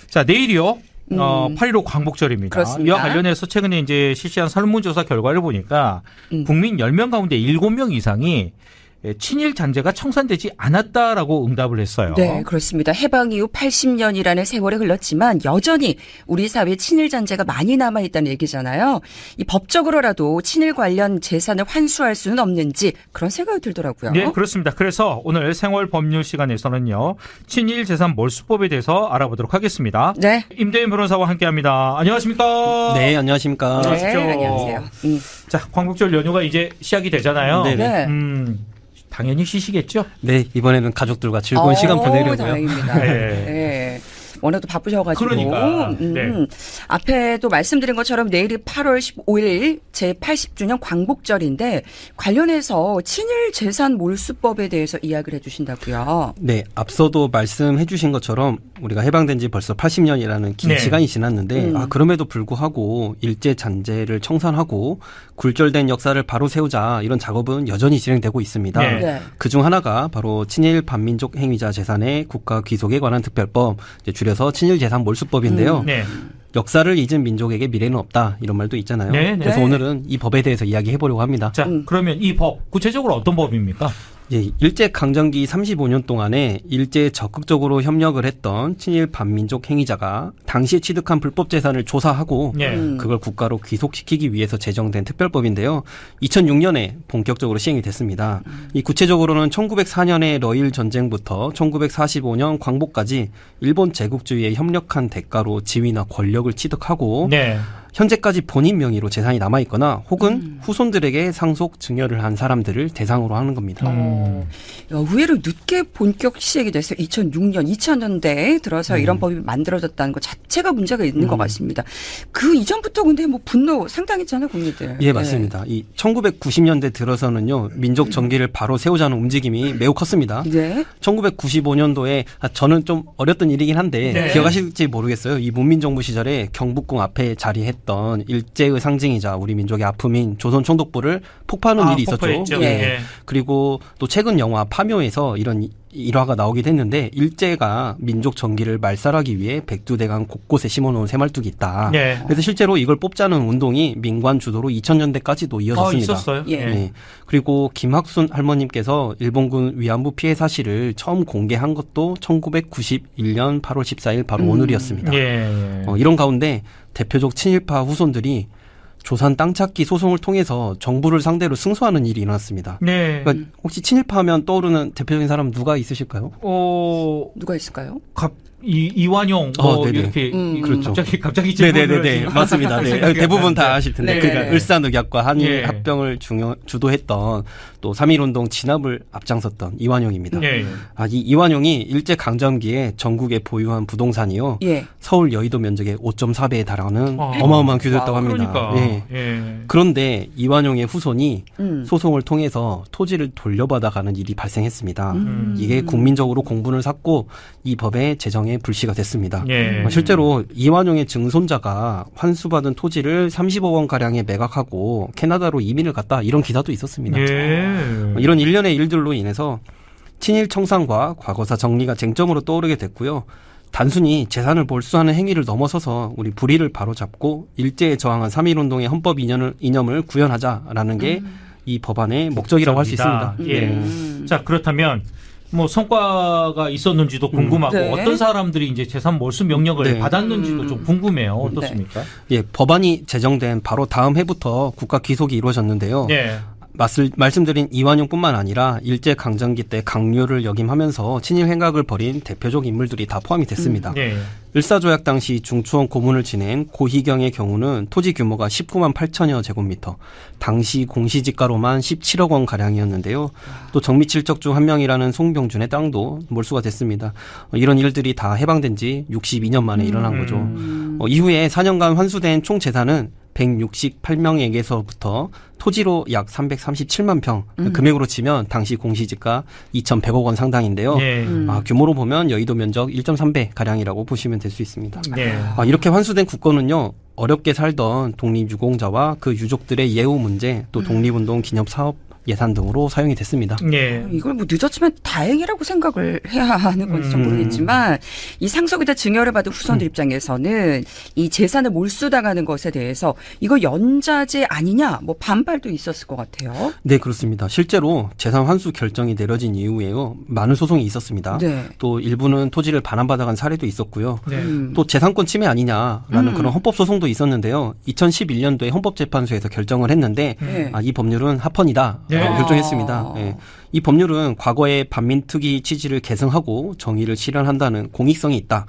자, 내일이요. 8.15 광복절입니다. 그렇습니다. 이와 관련해서 최근에 이제 실시한 설문조사 결과를 보니까 국민 10명 가운데 7명 이상이 친일 잔재가 청산되지 않았다라고 응답을 했어요. 네, 그렇습니다. 해방 이후 80년이라는 세월이 흘렀지만 여전히 우리 사회에 친일 잔재가 많이 남아있다는 얘기잖아요. 이 법적으로라도 친일 관련 재산을 환수할 수는 없는지 그런 생각이 들더라고요. 네, 그렇습니다. 그래서 오늘 생활법률 시간에서는요. 친일 재산 몰수법에 대해서 알아보도록 하겠습니다. 네. 임대인 변호사와 함께합니다. 안녕하십니까? 네, 안녕하십니까. 네, 그렇죠. 안녕하세요. 자, 광복절 연휴가 이제 시작이 되잖아요. 네네. 네. 당연히 쉬시겠죠? 네, 이번에는 가족들과 즐거운 시간 보내려고요. 다행입니다. 네. 네. 워낙 또 바쁘셔가지고. 그러니까, 네. 앞에도 말씀드린 것처럼 내일이 8월 15일 제80주년 광복절인데 관련해서 친일 재산 몰수법에 대해서 이야기를 해주신다고요. 네, 앞서도 말씀해 주신 것처럼 우리가 해방된 지 벌써 80년이라는 긴 네. 시간이 지났는데 그럼에도 불구하고 일제 잔재를 청산하고 굴절된 역사를 바로 세우자 이런 작업은 여전히 진행되고 있습니다. 네. 네. 그중 하나가 바로 친일 반민족 행위자 재산의 국가 귀속에 관한 특별법, 이제 줄여서 친일 재산 몰수법인데요. 네. 역사를 잊은 민족에게 미래는 없다 이런 말도 있잖아요. 네, 네. 그래서 네. 오늘은 이 법에 대해서 이야기해 보려고 합니다. 자, 그러면 이 법 구체적으로 어떤 법입니까? 예, 일제 강점기 35년 동안에 일제에 적극적으로 협력을 했던 친일 반민족 행위자가 당시에 취득한 불법 재산을 조사하고 네. 그걸 국가로 귀속시키기 위해서 제정된 특별법인데요. 2006년에 본격적으로 시행이 됐습니다. 이 구체적으로는 1904년의 러일 전쟁부터 1945년 광복까지 일본 제국주의에 협력한 대가로 지위나 권력을 취득하고 네. 현재까지 본인 명의로 재산이 남아있거나 혹은 후손들에게 상속 증여를 한 사람들을 대상으로 하는 겁니다. 의외로 늦게 본격 시행이 돼서 2006년, 2000년대에 들어서 이런 법이 만들어졌다는 것 자체가 문제가 있는 것 같습니다. 그 이전부터 근데 뭐 분노 상당했잖아요, 국민들. 예, 맞습니다. 이 1990년대 들어서는요, 민족 정기를 바로 세우자는 움직임이 매우 컸습니다. 네. 1995년도에 저는 좀 어렸던 일이긴 한데 네. 기억하실지 모르겠어요. 이 문민정부 시절에 경복궁 앞에 자리했던 일제의 상징이자 우리 민족의 아픔인 조선 총독부를 폭파하는 일이 있었죠. 폭파했죠. 예. 예. 그리고 또 최근 영화 파묘에서 이런 일화가 나오기도 했는데 일제가 민족 정기를 말살하기 위해 백두대간 곳곳에 심어놓은 새말뚝이 있다. 네. 그래서 실제로 이걸 뽑자는 운동이 민관 주도로 2000년대까지도 이어졌습니다. 있었어요? 예. 네. 그리고 김학순 할머님께서 일본군 위안부 피해 사실을 처음 공개한 것도 1991년 8월 14일 바로 오늘이었습니다. 예. 이런 가운데 대표적 친일파 후손들이 조산 땅 찾기 소송을 통해서 정부를 상대로 승소하는 일이 일어났습니다. 네. 그러니까 혹시 친일파 하면 떠오르는 대표적인 사람 누가 있으실까요? 누가 있을까요? 이완용 네네. 이렇게 그렇죠. 갑자기 네네네 맞습니다. 네. 대부분 다 아실 텐데 네. 그러니까 을사늑약과 한일 예. 합병을 주도했던 또 3.1운동 진압을 앞장섰던 이완용입니다. 예. 이 이완용이 일제 강점기에 전국에 보유한 부동산이요 예. 서울 여의도 면적의 5.4배에 달하는 어마어마한 규모였다고 합니다. 그러니까. 예. 예. 그런데 이완용의 후손이 음. 소송을 통해서 토지를 돌려받아가는 일이 발생했습니다. 음. 이게 국민적으로 공분을 샀고 이 법의 제정에 불씨가 됐습니다. 예. 실제로 이완용의 증손자가 환수받은 토지를 30억 원 가량에 매각하고 캐나다로 이민을 갔다 이런 기사도 있었습니다. 예. 이런 일련의 일들로 인해서 친일 청산과 과거사 정리가 쟁점으로 떠오르게 됐고요. 단순히 재산을 몰수하는 행위를 넘어서서 우리 불의를 바로잡고 일제에 저항한 3.1운동의 헌법 이념을 구현하자라는 게 이 법안의 목적이라고 할 수 있습니다. 예. 자, 그렇다면 뭐 성과가 있었는지도 궁금하고 네. 어떤 사람들이 이제 재산 몰수 명령을 네. 받았는지도 좀 궁금해요. 어떻습니까? 예, 법안이 제정된 바로 다음 해부터 국가 귀속이 이루어졌는데요. 네. 말씀드린 이완용뿐만 아니라 일제 강점기 때 강요를 역임하면서 친일 행각을 벌인 대표적 인물들이 다 포함이 됐습니다. 네. 을사조약 당시 중추원 고문을 지낸 고희경의 경우는 토지 규모가 19만 8천여 제곱미터, 당시 공시지가로만 17억 원 가량이었는데요. 또 정미칠적 중 한 명이라는 송병준의 땅도 몰수가 됐습니다. 이런 일들이 다 해방된 지 62년 만에 일어난 거죠. 이후에 4년간 환수된 총 재산은 168명에게서부터 토지로 약 337만 평, 금액으로 치면 당시 공시지가 2,100억 원 상당인데요. 네. 규모로 보면 여의도 면적 1.3배 가량이라고 보시면 될 수 있습니다. 네. 이렇게 환수된 국권은요. 어렵게 살던 독립유공자와 그 유족들의 예우 문제, 또 독립운동 기념 사업 예산 등으로 사용이 됐습니다. 예. 이걸 뭐 늦었지만 다행이라고 생각을 해야 하는 건지 좀 모르겠지만 이 상속이다 증여를 받은 후손들 입장에서는 이 재산을 몰수당하는 것에 대해서 이거 연자제 아니냐 뭐 반발도 있었을 것 같아요. 네, 그렇습니다. 실제로 재산 환수 결정이 내려진 이후에요. 많은 소송이 있었습니다. 네. 또 일부는 토지를 반환받아간 사례도 있었고요. 네. 또 재산권 침해 아니냐라는 그런 헌법 소송도 있었는데요. 2011년도에 헌법재판소에서 결정을 했는데 네. 이 법률은 합헌이다 네. 결정했습니다. 예. 이 법률은 과거의 반민특위 취지를 계승하고 정의를 실현한다는 공익성이 있다.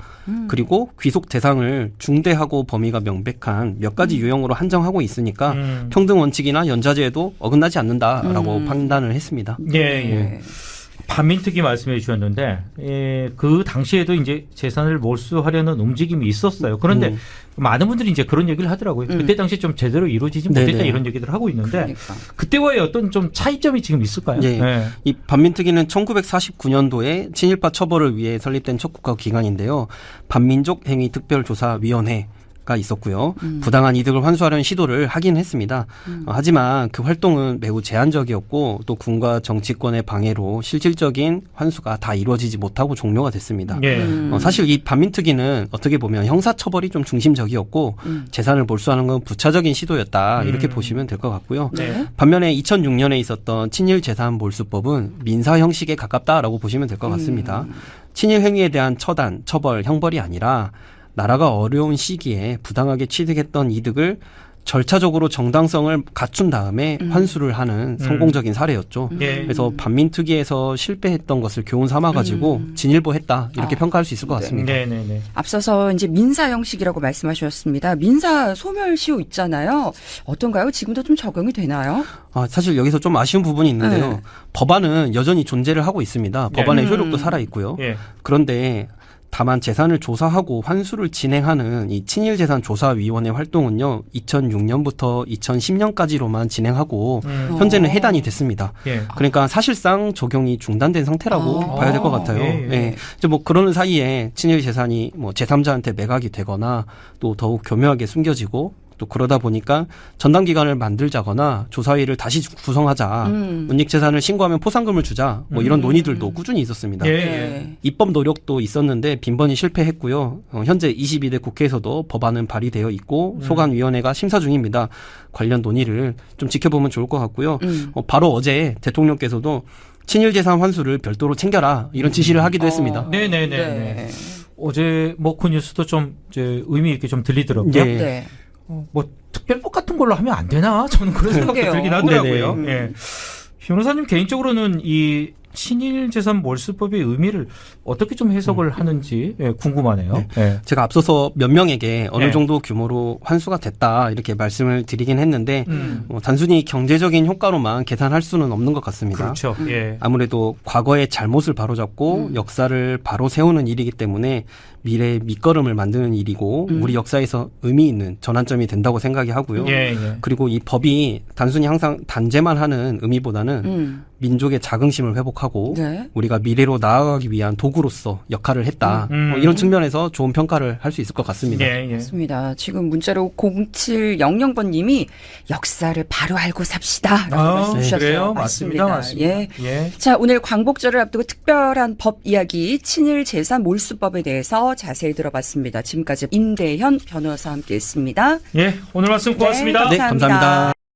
그리고 귀속 대상을 중대하고 범위가 명백한 몇 가지 유형으로 한정하고 있으니까 평등 원칙이나 연자제에도 어긋나지 않는다라고 판단을 했습니다. 예, 예. 반민특위 말씀해 주셨는데 그 당시에도 이제 재산을 몰수하려는 움직임이 있었어요. 그런데 많은 분들이 이제 그런 얘기를 하더라고요. 그때 당시 좀 제대로 이루어지지 못했다 네네. 이런 얘기들을 하고 있는데 그러니까. 그때와의 어떤 좀 차이점이 지금 있을까요? 예. 예. 이 반민특위는 1949년도에 친일파 처벌을 위해 설립된 첫 국가기관인데요. 반민족 행위 특별조사위원회가 있었고요. 부당한 이득을 환수하려는 시도를 하긴 했습니다. 하지만 그 활동은 매우 제한적이었고 또 군과 정치권의 방해로 실질적인 환수가 다 이루어지지 못하고 종료가 됐습니다. 예. 사실 이 반민특위는 어떻게 보면 형사처벌이 좀 중심적이었고 재산을 몰수하는 건 부차적인 시도였다 이렇게 보시면 될 것 같고요. 네. 반면에 2006년에 있었던 친일 재산 몰수법은 민사 형식에 가깝다라고 보시면 될 것 같습니다. 친일 행위에 대한 처단, 처벌, 형벌이 아니라 나라가 어려운 시기에 부당하게 취득했던 이득을 절차적으로 정당성을 갖춘 다음에 환수를 하는 성공적인 사례였죠. 예. 그래서 반민특위에서 실패했던 것을 교훈 삼아가지고 진일보했다 이렇게 평가할 수 있을 것 같습니다. 네, 네, 네. 앞서서 이제 민사 형식이라고 말씀하셨습니다. 민사 소멸시효 있잖아요. 어떤가요? 지금도 좀 적용이 되나요? 사실 여기서 좀 아쉬운 부분이 있는데요. 네. 법안은 여전히 존재를 하고 있습니다. 법안의 효력도 살아 있고요. 예. 그런데 다만 재산을 조사하고 환수를 진행하는 이 친일재산조사위원회 활동은요, 2006년부터 2010년까지로만 진행하고 현재는 해단이 됐습니다. 예. 그러니까 사실상 적용이 중단된 상태라고 봐야 될 것 같아요. 예, 예. 이제 뭐 그러는 사이에 친일 재산이 뭐 제3자한테 매각이 되거나 또 더욱 교묘하게 숨겨지고 또 그러다 보니까 전담기관을 만들자거나 조사위를 다시 구성하자, 운익재산을 신고하면 포상금을 주자, 뭐 이런 논의들도 꾸준히 있었습니다. 예. 네. 입법 노력도 있었는데 빈번히 실패했고요. 현재 22대 국회에서도 법안은 발의되어 있고 소관위원회가 심사 중입니다. 관련 논의를 좀 지켜보면 좋을 것 같고요. 바로 어제 대통령께서도 친일재산 환수를 별도로 챙겨라 이런 지시를 하기도 했습니다. 네, 네, 네, 네. 어제 뭐 그 뉴스도 좀 이제 의미 있게 좀 들리더라고요. 예. 네. 뭐 특별법 같은 걸로 하면 안 되나? 저는 그런 생각도 그러게요. 들긴 하더라고요. 네네. 예. 변호사님 개인적으로는 이 친일 재산 몰수법의 의미를 어떻게 좀 해석을 하는지 궁금하네요. 예. 제가 앞서서 몇 명에게 어느 네. 정도 규모로 환수가 됐다 이렇게 말씀을 드리긴 했는데 단순히 경제적인 효과로만 계산할 수는 없는 것 같습니다. 그렇죠. 예. 아무래도 과거의 잘못을 바로잡고 역사를 바로 세우는 일이기 때문에 미래의 밑거름을 만드는 일이고 우리 역사에서 의미 있는 전환점이 된다고 생각이 하고요. 예, 예. 그리고 이 법이 단순히 항상 단죄만 하는 의미보다는 민족의 자긍심을 회복하고 네. 우리가 미래로 나아가기 위한 도구로서 역할을 했다. 이런 측면에서 좋은 평가를 할 수 있을 것 같습니다. 예, 예. 맞습니다. 지금 문자로 0700번님이 역사를 바로 알고 삽시다. 라고 말씀 주셨어요. 그래요? 맞습니다. 맞습니다. 예. 예. 자, 오늘 광복절을 앞두고 특별한 법 이야기 친일 재산 몰수법에 대해서 자세히 들어봤습니다. 지금까지 임대현 변호사와 함께했습니다. 예. 오늘 말씀 고맙습니다. 네, 감사합니다.